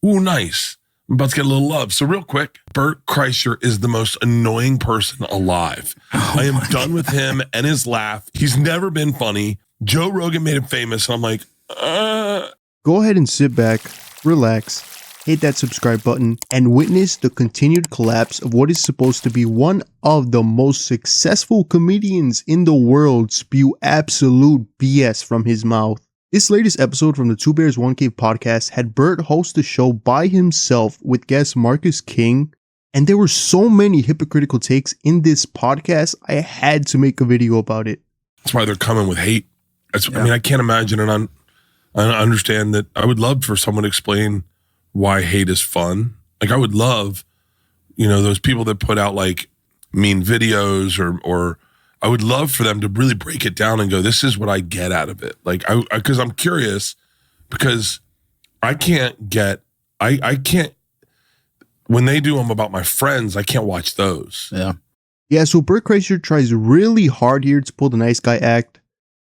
Ooh, nice. I'm about to get a little love. So real quick, Bert Kreischer is the most annoying person alive. I am done with him and his laugh. He's never been funny. Joe Rogan made him famous. And I'm like, Go ahead and sit back, relax, hit that subscribe button, and witness the continued collapse of what is supposed to be one of the most successful comedians in the world spew absolute BS from his mouth. This latest episode from the Two Bears One Cave podcast had Bert host the show by himself with guest Marcus King, and there were so many hypocritical takes in this podcast, I had to make a video about it. that's why they're coming with hate. I mean, I can't imagine, and I understand that. I would love for someone to explain why hate is fun. Like, I would love, those people that put out like mean videos or I would love for them to really break it down and go, this is what I get out of it. Like, because I'm curious, because I can't, when they do them about my friends, I can't watch those. Yeah, so Bert Kreischer tries really hard here to pull the nice guy act,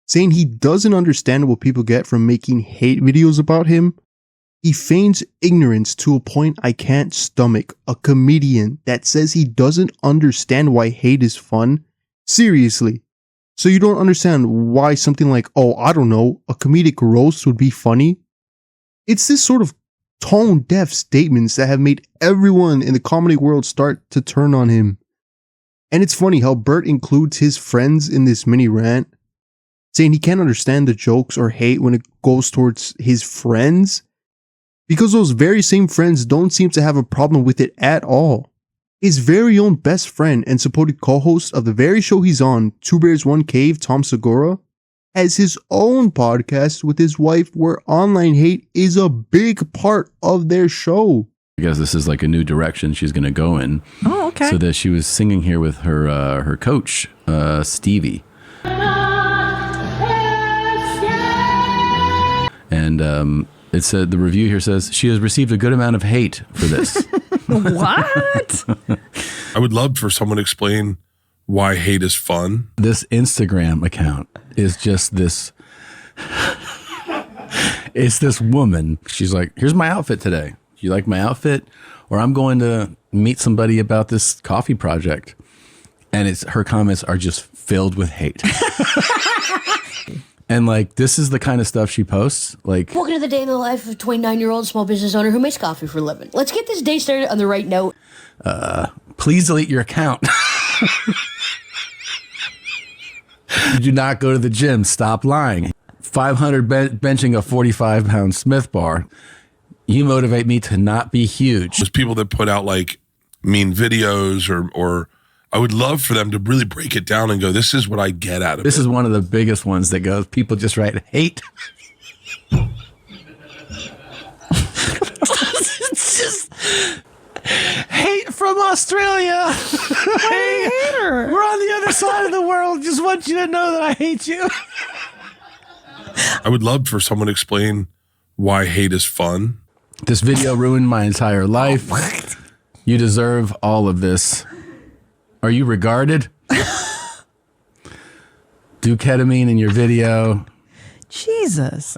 saying he doesn't understand what people get from making hate videos about him. He feigns ignorance to a point I can't stomach. A comedian that says he doesn't understand why hate is fun? Seriously. So you don't understand why something like, oh, I don't know, a comedic roast would be funny? It's this sort of tone-deaf statements that have made everyone in the comedy world start to turn on him. And it's funny how Bert includes his friends in this mini rant, saying he can't understand the jokes or hate when it goes towards his friends, because those very same friends don't seem to have a problem with it at all. His very own best friend and supported co-host of the very show he's on, Two Bears One Cave, Tom Segura, has his own podcast with his wife where online hate is a big part of their show. I guess this is like a new direction she's going to go in. Oh, okay. So that she was singing here with her coach, Stevie. And it said, the review here says, she has received a good amount of hate for this. What? I would love for someone to explain why hate is fun. This Instagram account is just this. It's this woman. She's like, here's my outfit today. You like my outfit? Or I'm going to meet somebody about this coffee project. And her comments are just filled with hate. And like, this is the kind of stuff she posts. Like, welcome to the day in the life of a 29-year-old small business owner who makes coffee for a living. Let's get this day started on the right note. please delete your account. Did you not go to the gym? Stop lying. 500 benching a 45-pound Smith bar. You motivate me to not be huge. There's people that put out like mean videos or I would love for them to really break it down and go, this is what I get out of it. This is one of the biggest ones that goes, people just write hate. It's just hate from Australia. Hey, hater. We're on the other side of the world. Just want you to know that I hate you. I would love for someone to explain why hate is fun. This video ruined my entire life. You deserve all of this. Are you regarded? Do ketamine in your video. Jesus.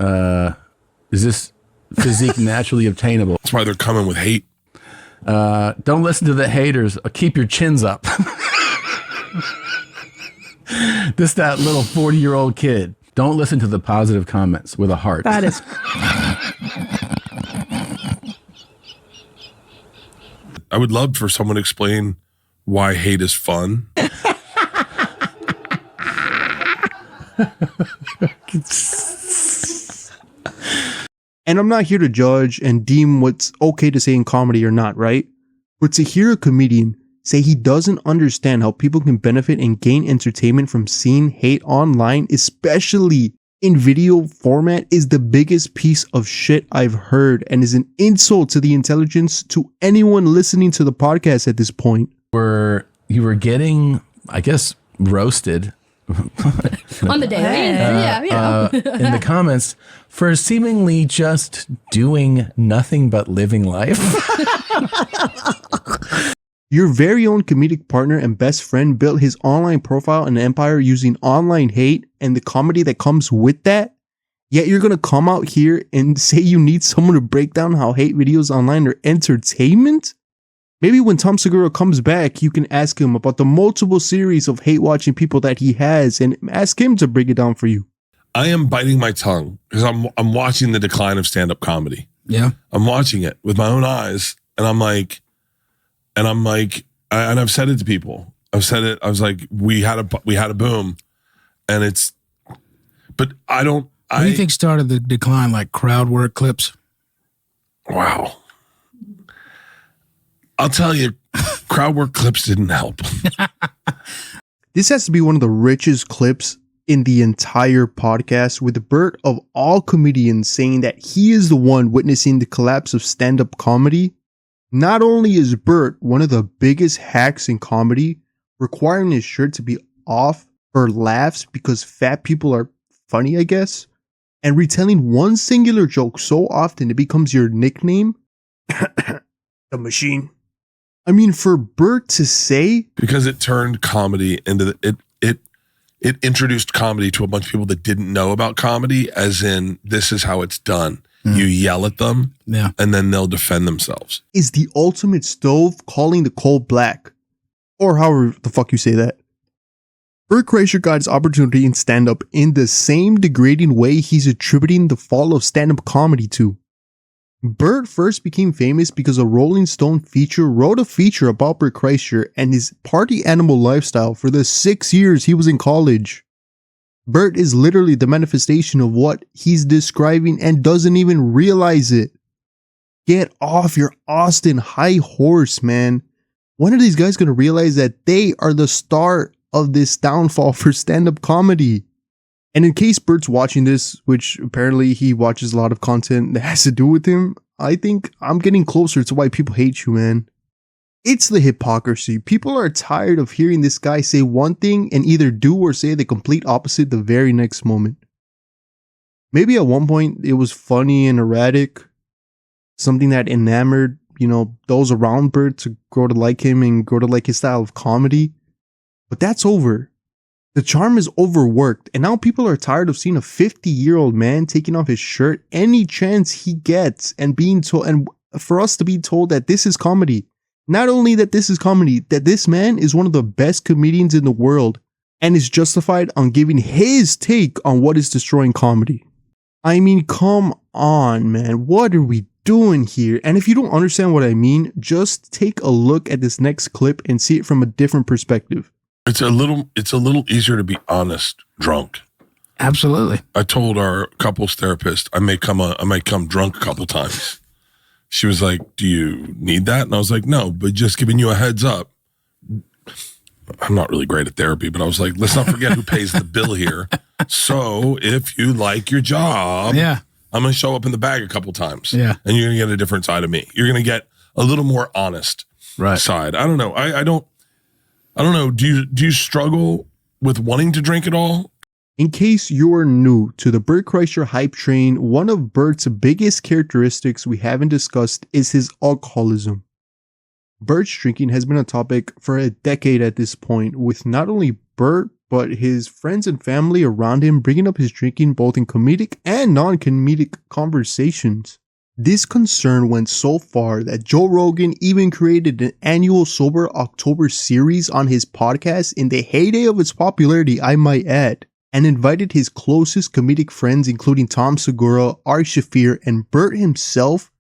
Is this physique naturally obtainable? That's why they're coming with hate. Don't listen to the haters. Keep your chins up. That little 40-year-old kid. Don't listen to the positive comments with a heart. That is. I would love for someone to explain why hate is fun. And I'm not here to judge and deem what's okay to say in comedy or not, right? But to hear a comedian say he doesn't understand how people can benefit and gain entertainment from seeing hate online, especially in video format, is the biggest piece of shit I've heard and is an insult to the intelligence to anyone listening to the podcast at this point. You were getting, I guess, roasted On the day. in the comments for seemingly just doing nothing but living life. Your very own comedic partner and best friend built his online profile and empire using online hate and the comedy that comes with that, Yet you're going to come out here and say you need someone to break down how hate videos online are entertainment? Maybe when Tom Segura comes back, you can ask him about the multiple series of hate watching people that he has and ask him to break it down for you. I am biting my tongue because I'm watching the decline of stand-up comedy. Yeah. I'm watching it with my own eyes, and I'm like, and I've said it to people. I've said it. I was like, we had a boom, and it's, but I don't. What do you think started the decline? Like crowd work clips? Wow. I'll tell you, crowd work clips didn't help. This has to be one of the richest clips in the entire podcast, with Bert of all comedians saying that he is the one witnessing the collapse of stand-up comedy. Not only is Bert one of the biggest hacks in comedy, requiring his shirt to be off for laughs because fat people are funny, I guess, and retelling one singular joke so often it becomes your nickname, the machine. I mean, for Bert to say, because it turned comedy into it introduced comedy to a bunch of people that didn't know about comedy, as in, this is how it's done. You yell at them, and then they'll defend themselves. is the ultimate stove calling the coal black, or however the fuck you say that. Bert Kreischer got his opportunity in stand-up in the same degrading way he's attributing the fall of stand-up comedy to. Bert first became famous because a Rolling Stone feature wrote a feature about Bert Kreischer and his party animal lifestyle for the 6 years he was in college. Bert is literally the manifestation of what he's describing and doesn't even realize it. Get off your Austin high horse, man. When are these guys going to realize that they are the start of this downfall for stand-up comedy? And in case Bert's watching this, which apparently he watches a lot of content that has to do with him, I think I'm getting closer to why people hate you, man. It's the hypocrisy. People are tired of hearing this guy say one thing and either do or say the complete opposite the very next moment. Maybe at one point it was funny and erratic, something that enamored, those around Bert to grow to like him and grow to like his style of comedy. But that's over. The charm is overworked, and now people are tired of seeing a 50-year-old man taking off his shirt any chance he gets and being told, and for us to be told that this is comedy. Not only that this is comedy, that this man is one of the best comedians in the world and is justified on giving his take on what is destroying comedy. I mean, come on, man. What are we doing here? And if you don't understand what I mean, just take a look at this next clip and see it from a different perspective. It's a little easier to be honest drunk. Absolutely. I told our couples therapist I might come drunk a couple times. She was like, "Do you need that?" And I was like, "No, but just giving you a heads up." I'm not really great at therapy, but I was like, let's not forget who pays the bill here. So if you like your job, I'm going to show up in the bag a couple times. Yeah. And you're going to get a different side of me. You're going to get a little more honest side. I don't know. I don't know. Do you struggle with wanting to drink at all? In case you're new to the Bert Kreischer hype train, one of Bert's biggest characteristics we haven't discussed is his alcoholism. Bert's drinking has been a topic for a decade at this point, with not only Bert, but his friends and family around him bringing up his drinking both in comedic and non-comedic conversations. This concern went so far that Joe Rogan even created an annual Sober October series on his podcast in the heyday of its popularity, I might add, and invited his closest comedic friends, including Tom Segura, Ari Shaffir, and Bert himself,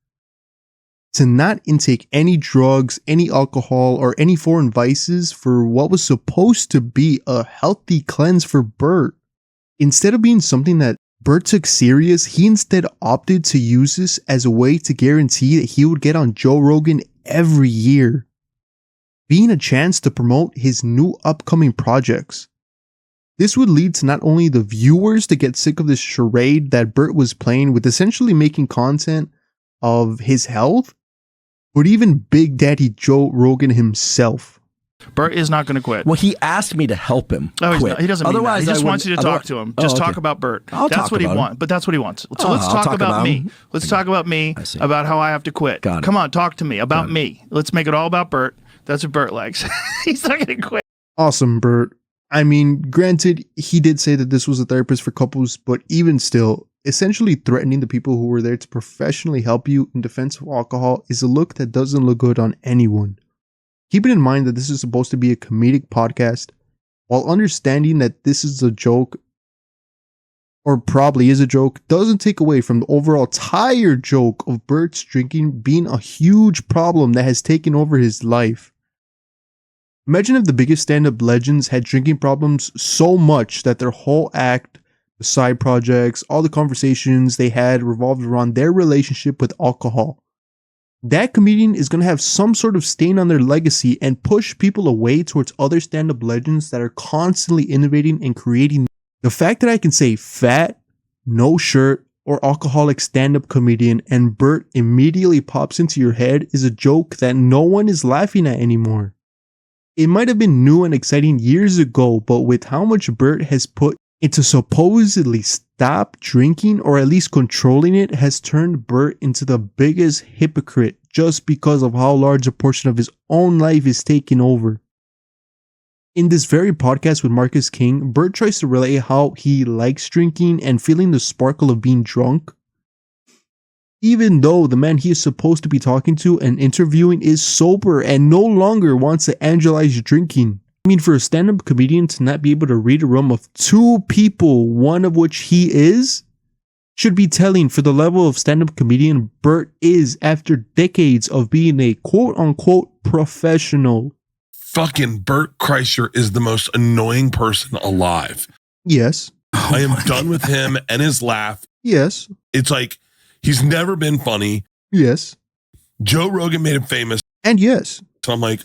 to not intake any drugs, any alcohol, or any foreign vices for what was supposed to be a healthy cleanse for Bert. Instead of being something that Bert took serious, he instead opted to use this as a way to guarantee that he would get on Joe Rogan every year, being a chance to promote his new upcoming projects. This would lead to not only the viewers to get sick of this charade that Bert was playing with essentially making content of his health, but even Big Daddy Joe Rogan himself. Bert is not going to quit. Well, he asked me to help him. Oh, quit. he doesn't. Otherwise, he just wants you to talk to him. Just talk about Bert. That's what he wants. But that's what he wants. So let's talk about me. Let's talk about me. About how I have to quit. Come on, talk to me about me. Let's make it all about Bert. That's what Bert likes. He's not going to quit. Awesome, Bert. I mean, granted, he did say that this was a therapist for couples, but even still, essentially threatening the people who were there to professionally help you in defense of alcohol is a look that doesn't look good on anyone. Keeping in mind that this is supposed to be a comedic podcast, while understanding that this is a joke, or probably is a joke, doesn't take away from the overall entire joke of Bert's drinking being a huge problem that has taken over his life. Imagine if the biggest stand-up legends had drinking problems so much that their whole act, the side projects, all the conversations they had revolved around their relationship with alcohol. That comedian is going to have some sort of stain on their legacy and push people away towards other stand-up legends that are constantly innovating and creating. The fact that I can say fat, no shirt, or alcoholic stand-up comedian and Bert immediately pops into your head is a joke that no one is laughing at anymore. It might have been new and exciting years ago, but with how much Bert has put into supposedly stop drinking, or at least controlling it, has turned Bert into the biggest hypocrite just because of how large a portion of his own life is taken over. In this very podcast with Marcus King, Bert tries to relate how he likes drinking and feeling the sparkle of being drunk, even though the man he is supposed to be talking to and interviewing is sober and no longer wants to angelize drinking. I mean, for a stand-up comedian to not be able to read a room of two people, one of which he is, should be telling for the level of stand-up comedian Bert is after decades of being a quote-unquote professional. Fucking Bert Kreischer is the most annoying person alive. Yes. I am done with him and his laugh. Yes. It's like, he's never been funny. Yes. Joe Rogan made him famous. And yes. So I'm like,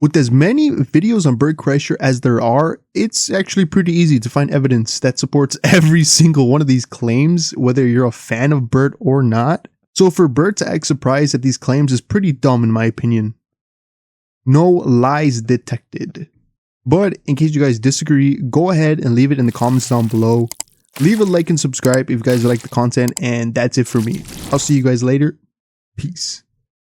With as many videos on Bert Kreischer as there are, it's actually pretty easy to find evidence that supports every single one of these claims, whether you're a fan of Bert or not. So for Bert to act surprised at these claims is pretty dumb in my opinion. No lies detected. But in case you guys disagree, go ahead and leave it in the comments down below. Leave a like and subscribe if you guys like the content, and that's it for me. I'll see you guys later. Peace.